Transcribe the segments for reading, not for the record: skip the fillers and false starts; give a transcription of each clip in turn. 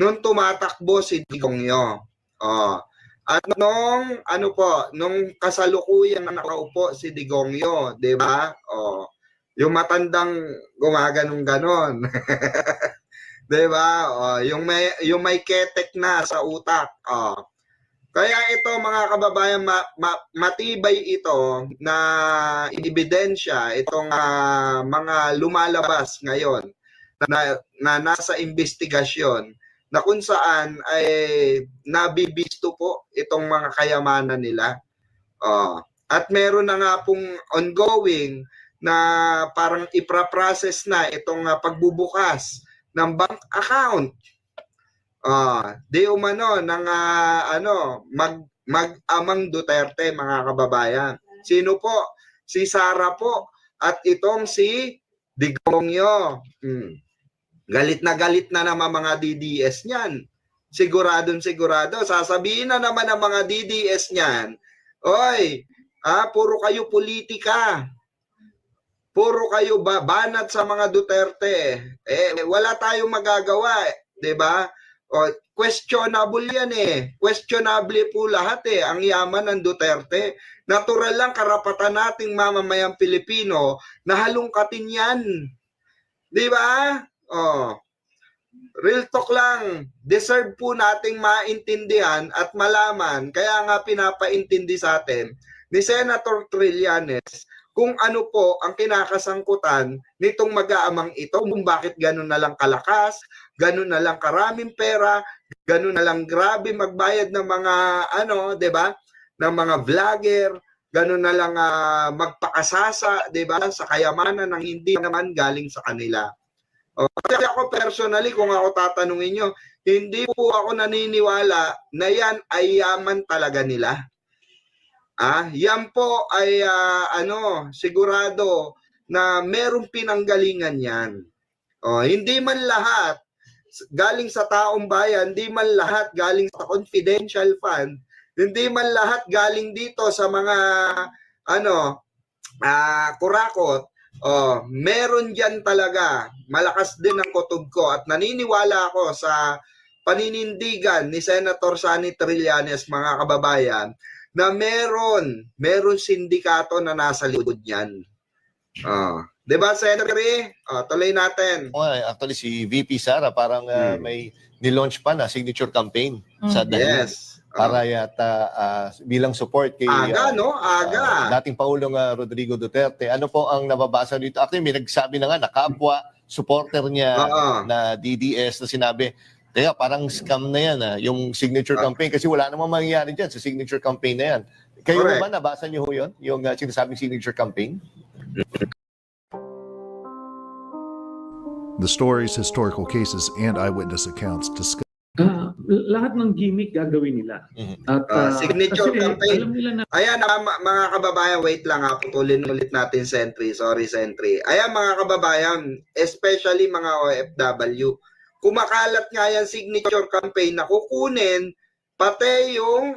nung tumatakbo si Digongyo. At nung kasalukuyang nakaupo si Digongyo, 'di ba? Yung matandang gumaganong-ganon. 'Di ba? Yung may ketek na sa utak. Kaya ito mga kababayan, matibay ito na ebidensya itong mga lumalabas ngayon na nasa investigasyon na kung saan ay nabibisto po itong mga kayamanan nila. At meron na nga pong ongoing na parang ipraprocess na itong pagbubukas ng bank account. Di umano ng mag-amang Duterte, mga kababayan. Sino po? Si Sara po at itong si Digongyo. Galit na naman mga DDS niyan. Sigurado. Sasabihin na naman ng mga DDS niyan, oy, puro kayo politika. Puro kayo banat sa mga Duterte. Wala tayong magagawa, 'di ba? Questionable yan Questionable po lahat ang yaman ng Duterte. Natural lang karapatan nating mamamayang Pilipino na halungkatin yan. 'Di ba? Real talk lang. Deserve po nating maintindihan at malaman. Kaya nga pinapaintindi sa atin ni Senator Trillanes kung ano po ang kinakasangkutan nitong mag-aamang ito, kung bakit ganun na lang kalakas, ganun na lang karaming pera, ganun na lang grabe magbayad ng mga 'di ba? Ng mga vlogger, ganun na lang magpakasasa, 'di ba? Sa kayamanan ng hindi naman galing sa kanila. Kasi ako personally, kung ako tatanungin nyo, hindi po ako naniniwala na yan ay yaman talaga nila. Yan po ay sigurado na merong pinanggalingan yan. Hindi man lahat galing sa taong bayan, hindi man lahat galing sa confidential fund, hindi man lahat galing dito sa mga kurakot. Meron dyan talaga. Malakas din ang kutob ko at naniniwala ako sa paninindigan ni Senator Sonny Trillanes, mga kababayan, na meron sindikato na nasa likod niyan. 'Di ba, Senator? Tuloy natin. Actually si VP Sara parang may nilaunch pa na signature campaign sa Dahilan. Yes. Para yata bilang support kay dating Pangulong Rodrigo Duterte. Ano po ang nababasa dito? Actually, may nagsabi na nga na kapwa supporter niya na DDS na sinabi, kaya parang scam na yan yung signature campaign kasi wala namang mangyayari dyan sa signature campaign na yan. Kayo ba nabasa niyo ho yun? Yung sinasabing signature campaign? The stories, historical cases, and eyewitness accounts discuss lahat ng gimmick gagawin nila. At signature campaign. Alam nila na... Ayan mga kababayan, wait lang putulin ulit natin Sentry. Sorry Sentry. Ayan mga kababayan, especially mga OFW. Kumakalat nga yan signature campaign na kukunin pati yung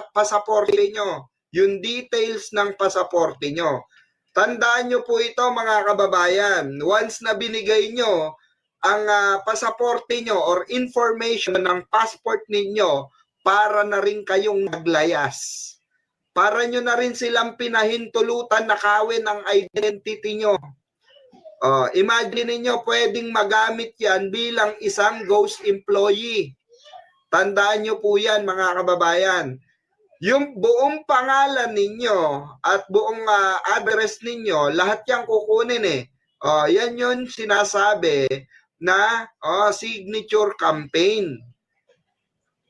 pasaporte nyo, yung details ng pasaporte nyo. Tandaan nyo po ito mga kababayan, once na binigay nyo ang pasaporte nyo or information ng passport ninyo, para na rin kayong naglayas. Para nyo na rin silang pinahintulutan na kawin ang identity nyo. Imagine niyo pwedeng magamit yan bilang isang ghost employee. Tandaan nyo po yan mga kababayan. Yung buong pangalan ninyo at buong address ninyo, lahat yan kukunin yan yun sinasabi na signature campaign.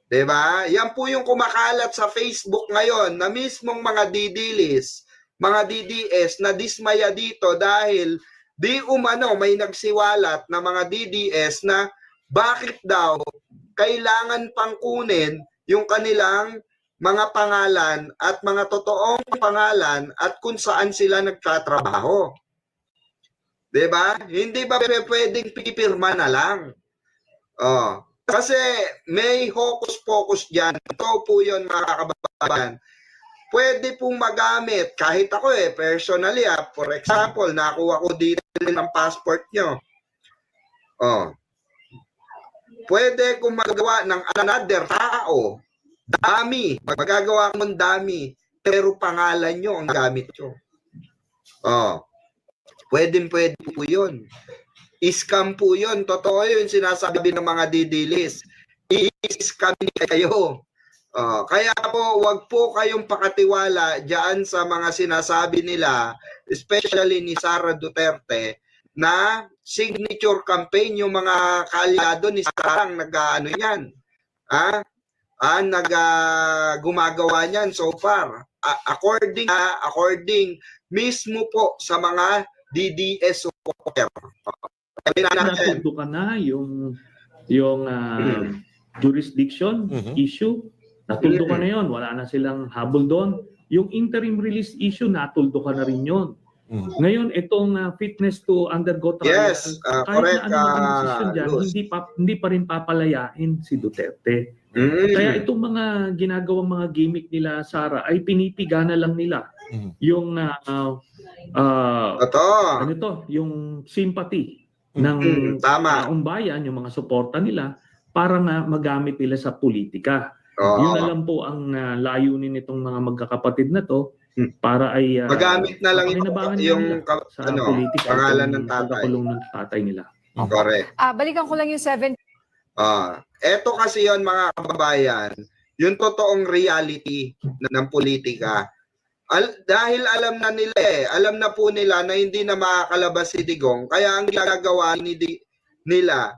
'Di ba? Yan po yung kumakalat sa Facebook ngayon na mismong mga didilis, mga DDS na dismaya dito dahil di umano may nagsiwalat na mga DDS na bakit daw kailangan pang kunin yung kanilang mga pangalan at mga totoong pangalan at kung saan sila nagtatrabaho. 'Di ba? Hindi ba pwedeng pipirma na lang? Kasi may hocus-pocus diyan. Ito po 'yon mga kababayan. Pwede pong magamit kahit ako personally for example, nakuha ko dito ng passport nyo. pwede kong magawa ng another tao. Dami. Magagawa ko ng dami. Pero pangalan nyo ang gamit nyo. Pwede po yun. Scam po yun. Totoo yun sinasabi ng mga didilis. I-scam kayo. Kaya po, wag po kayong pakatiwala diyan sa mga sinasabi nila, especially ni Sara Duterte, na signature campaign yung mga kaalyado ni Sara ang nag-ano yan. Gumagawa niyan so far. According mismo po sa mga DDS supporter. Natutukan na yung jurisdiction issue. Natuldukan na yon, wala na silang habol doon. Yung interim release issue, natuldukan na rin yon. Ngayon, itong fitness to undergo trial, kahit correct, na ano ang decision dyan, hindi pa rin papalayain si Duterte. Kaya itong mga ginagawang mga gimmick nila, Sara, ay pinipigana lang nila yung yung sympathy ng taong bayan, yung mga suporta nila, para nga magamit nila sa politika. Yun na lang po ang layunin nitong mga magkakapatid na to, para ay magamit na lang yung sa politika, pangalan ng tatay. Ng tatay nila. Correct. Balikan ko lang yung 7. Eto kasi yon mga kababayan, yung totoong reality ng politika. Dahil alam na po nila na hindi na makakalabas si Digong, kaya ang ginagawa nila,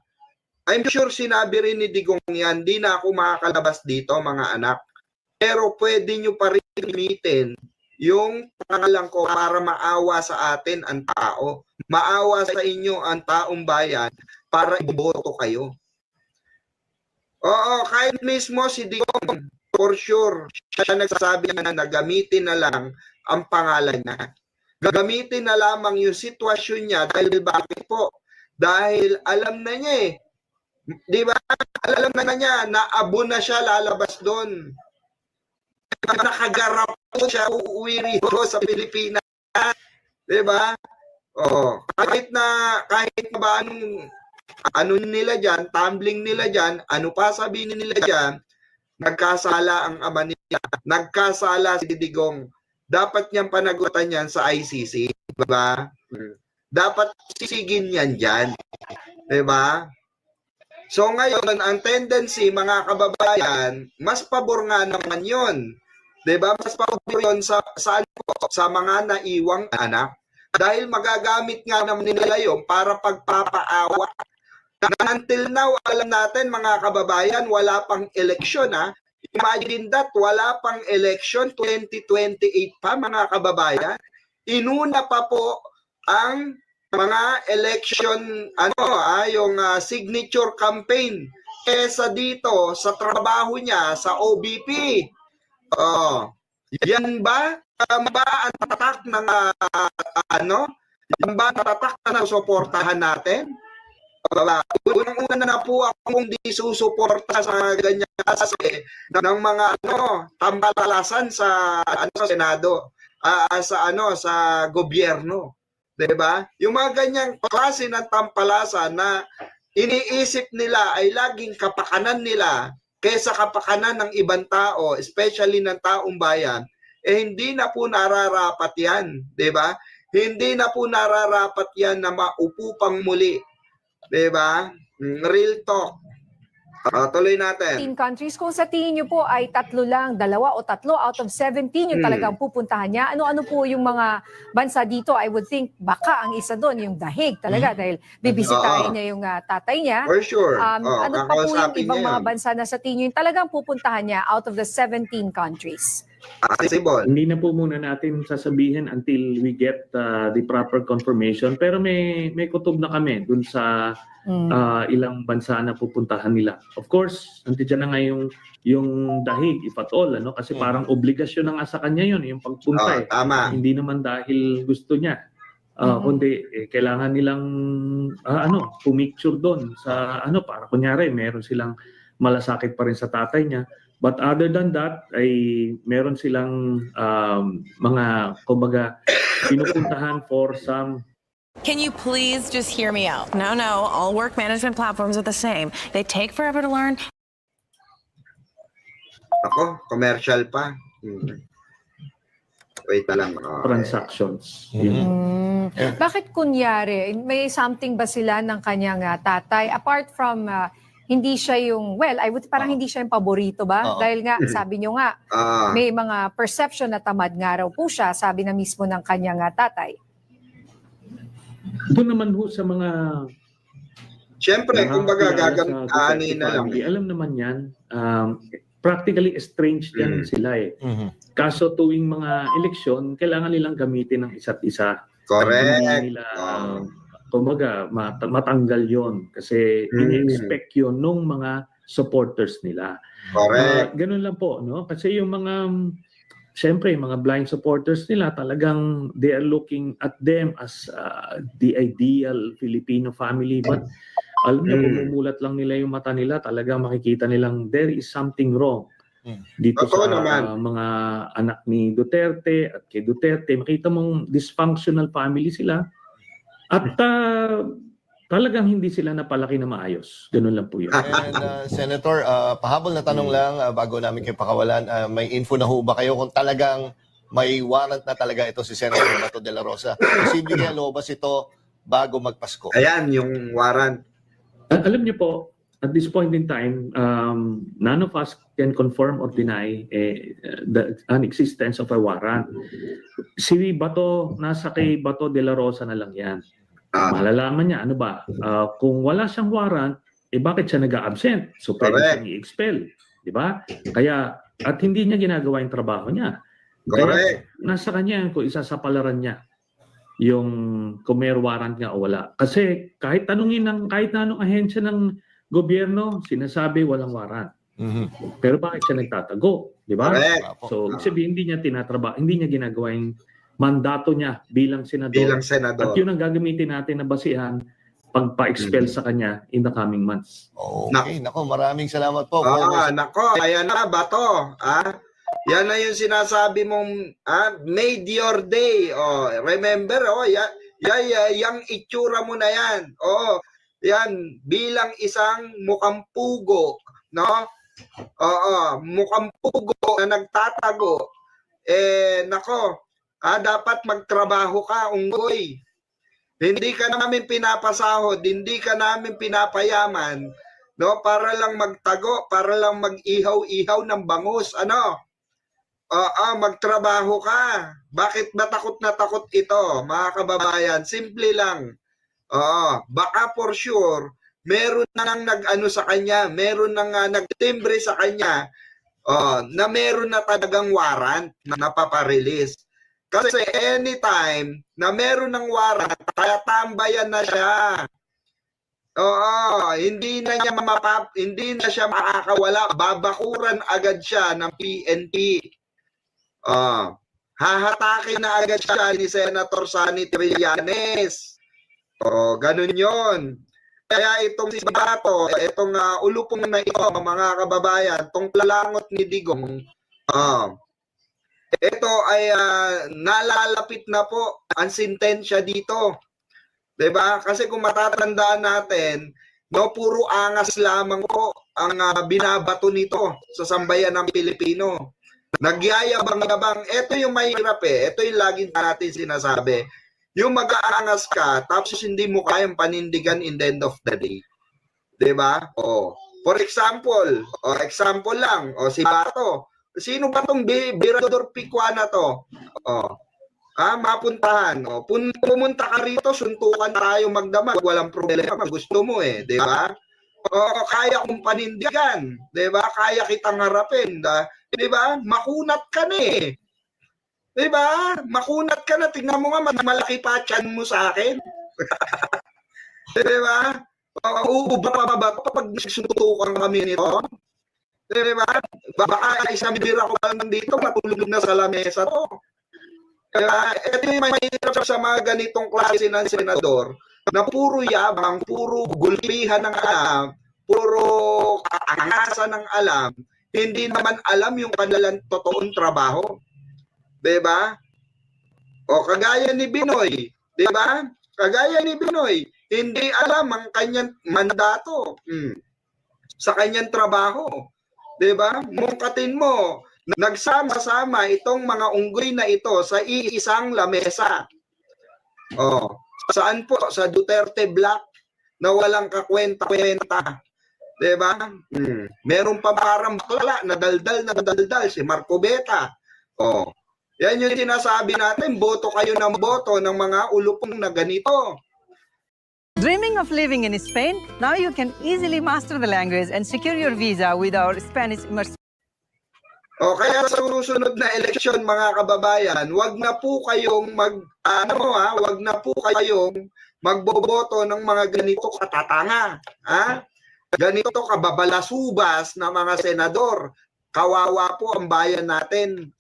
I'm sure sinabi rin ni Digong yan, di na ako makakalabas dito mga anak. Pero pwede nyo pa rin gamitin yung pangalan ko para maawa sa atin ang tao. Maawa sa inyo ang taong bayan para iboto kayo. Kahit mismo si Digong, for sure, siya nagsasabi na gamitin na lang ang pangalan niya. Gagamitin na lamang yung sitwasyon niya dahil bakit po? Dahil alam na niya di ba? Alam na niya na abo na siya lalabas doon. Nakagarap po siya uuwi rito sa Pilipinas. Di ba? Kahit na ba ano nila diyan, tumbling nila diyan, ano pa sabihin nila diyan, nagkasala ang ama nila, nagkasala si Digong. Dapat niyang panagutan yan sa ICC, di ba? Dapat sisigin yan diyan. Di ba? So ngayon, ang tendency mga kababayan, mas pabor nga naman yun. Diba? Mas pabor yun sa mga naiwang anak. Dahil magagamit nga naman nila yun para pagpapaawa. Until now, alam natin mga kababayan, wala pang eleksyon. Imagine that, wala pang election, 2028 pa mga kababayan. Inuna pa po ang mga election yung signature campaign kesa dito sa trabaho niya sa OBP. Yan ba ang tatak ng yan ba ang tatak na suportahan natin? Unang-una na po akong di susuporta sa ganyan kasi ng mga tambalasan sa Senado, sa gobyerno. Diba? Yung mga ganyang klase ng tampalasan na iniisip nila ay laging kapakanan nila kaysa kapakanan ng ibang tao, especially ng taong bayan, hindi na po nararapat yan. Diba? Hindi na po nararapat yan na maupo pang muli. Diba? Real talk. Tuloy natin. 15 countries, kung sa tingin nyo po ay 2 o 3 out of 17 yung talagang pupuntahan niya, ano-ano po yung mga bansa dito? I would think baka ang isa doon yung The Hague talaga dahil bibisitahin niya yung tatay niya. For sure. Ano pa po yung ibang mga bansa na sa tingin nyo yung talagang pupuntahan niya out of the 17 countries? Hindi na po muna natin sasabihin until we get the proper confirmation. Pero may kutob na kami dun sa ilang bansa na pupuntahan nila. Of course, nandiyan na nga yung The Hague, if at all. Kasi parang obligasyon na nga sa kanya yun, yung pagpunta. Tama. Hindi naman dahil gusto niya. Kundi kailangan nilang pumicture doon sa para kunyari meron silang malasakit pa rin sa tatay niya. But other than that, ay meron silang mga, kumbaga, pinupuntahan for some Can you please just hear me out? No, all work management platforms are the same. They take forever to learn. Ako, commercial pa. Wait na lang. Transactions. Bakit kunyari, may something ba sila ng kanyang tatay? Apart from hindi siya yung, parang hindi siya yung paborito ba? Dahil nga, sabi nyo nga, may mga perception na tamad nga raw po siya, sabi na mismo ng kanyang tatay. Doon naman ho sa mga Siyempre, kumbaga gagamit na lang. Alam naman yan, practically estranged yan sila eh. Kaso tuwing mga eleksyon, kailangan nilang gamitin ng isa't isa. Correct. Hindi nila, kumbaga, matanggal yon kasi ini-expect yun nung mga supporters nila. Correct. Ganun lang po, no? Kasi yung mga, siyempre, mga blind supporters nila, talagang they are looking at them as the ideal Filipino family. But alam niyo, pumumulat lang nila yung mata nila, talagang makikita nilang there is something wrong dito sa mga anak ni Duterte at kay Duterte. Makita mong dysfunctional family sila at talagang hindi sila napalaki na maayos. Ganun lang po yun. And Senator, pahabol na tanong lang bago namin kayo pakawalan, may info na ho ba kayo kung talagang may warrant na talaga ito si Senator Bato de la Rosa? Posible kaya lumabas ito bago magpasko? Ayan, yung warrant. Alam niyo po, at this point in time, none of us can confirm or deny the existence of a warrant. Si Bato, nasa kay Bato de la Rosa na lang yan. Malalaman niya, ano ba? Kung wala siyang warrant, bakit siya nag-absent? So, pwede siyang i-expel. Di ba? Kaya, at hindi niya ginagawa yung trabaho niya. Kaya, nasa kanya kung isasapalaran niya yung kung may warrant nga o wala. Kasi kahit tanungin ng kahit na anong ahensya ng gobyerno, sinasabi walang warrant. Pero bakit siya nagtatago? Di ba? So, sabihin, hindi niya tinatrabaho, hindi niya ginagawa yung mandato niya bilang senador. At yun ang gagamitin natin na basihan pagpa-expel sa kanya in the coming months. Okay, nako, maraming salamat po. Nako, ayan na, Bato. Yan na yung sinasabi mong made your day. Remember, yung itsura mo na yan. Yan, bilang isang mukhang pugo, no? Mukhang pugo na nagtatago. Nako, dapat magtrabaho ka, unggoy. Hindi ka namin pinapasahod, hindi ka namin pinapayaman, no? Para lang magtago, para lang mag-ihaw-ihaw ng bangus, ano? Magtrabaho ka. Bakit ba takot na takot ito, mga kababayan? Simple lang. Baka for sure, meron na nang nag-ano sa kanya, meron nang nagtimbre sa kanya, na meron na talagang warrant na napaparelease. Kasi anytime na meron ng warrant, kaya tambayan na siya. Hindi na siya makakawala, babakuran agad siya ng PNP. Hahatakin na agad siya ni Senator Sonny Trillanes. Ganun yon. Kaya itong si Bato, itong ulupong na ito, mga kababayan, itong lalangot ni Digong, ito ay nalalapit na po ang sentensya dito. Diba? Kasi kung matatandaan natin, no, puro angas lamang po ang binabato nito sa sambayan ng Pilipino. Nagyayabang-yabang. Ito yung mahirap eh. Ito yung laging natin sinasabi. Yung mag-aangas ka, tapos hindi mo kayang panindigan in the end of the day. Diba? For example, example lang, si Bato. Sino ba itong Birador Pikwa na to? Mapuntahan. Pumunta ka rito, suntukan tayo magdamag. Walang problema. Gusto mo eh. Diba? Kaya kong panindigan. Diba? Kaya kitang harapin. Diba? Makunat ka na eh. Diba? Makunat ka na. Tingnan mo nga, malaki pa tiyan mo sa akin. Diba? Uuba pa ba pag suntukan kami nito? Diba? Baka isang bira ko lang dito, matulog na sa lamesa to. Kaya ito yung mahirap sa mga ganitong klase ng senador na puro yabang, puro gulpihan ng alam, puro kaangasan ng alam, hindi naman alam yung kanilang totoong trabaho. Diba? Kagaya ni Binoy, diba? Kagaya ni Binoy, hindi alam ang kanyang mandato sa kanyang trabaho. 'Di ba? Mungkatin mo, nagsama-sama itong mga unggoy na ito sa iisang lamesa. Oh, saan po? Sa Duterte Black na walang kakwenta-kwenta. 'Di ba? Meron pa parang bakla na daldal si Marco Beta. Oh. Yan yung sinasabi natin, boto kayo ng boto ng mga ulupong na ganito. Dreaming of living in Spain? Now you can easily master the language and secure your visa with our Spanish immersive. O kaya sa susunod na eleksyon mga kababayan, wag na po kayong wag na po kayong magboboto ng mga ganito katatanga, ha? Ganito kababalasubas na mga senador. Kawawa po ang bayan natin.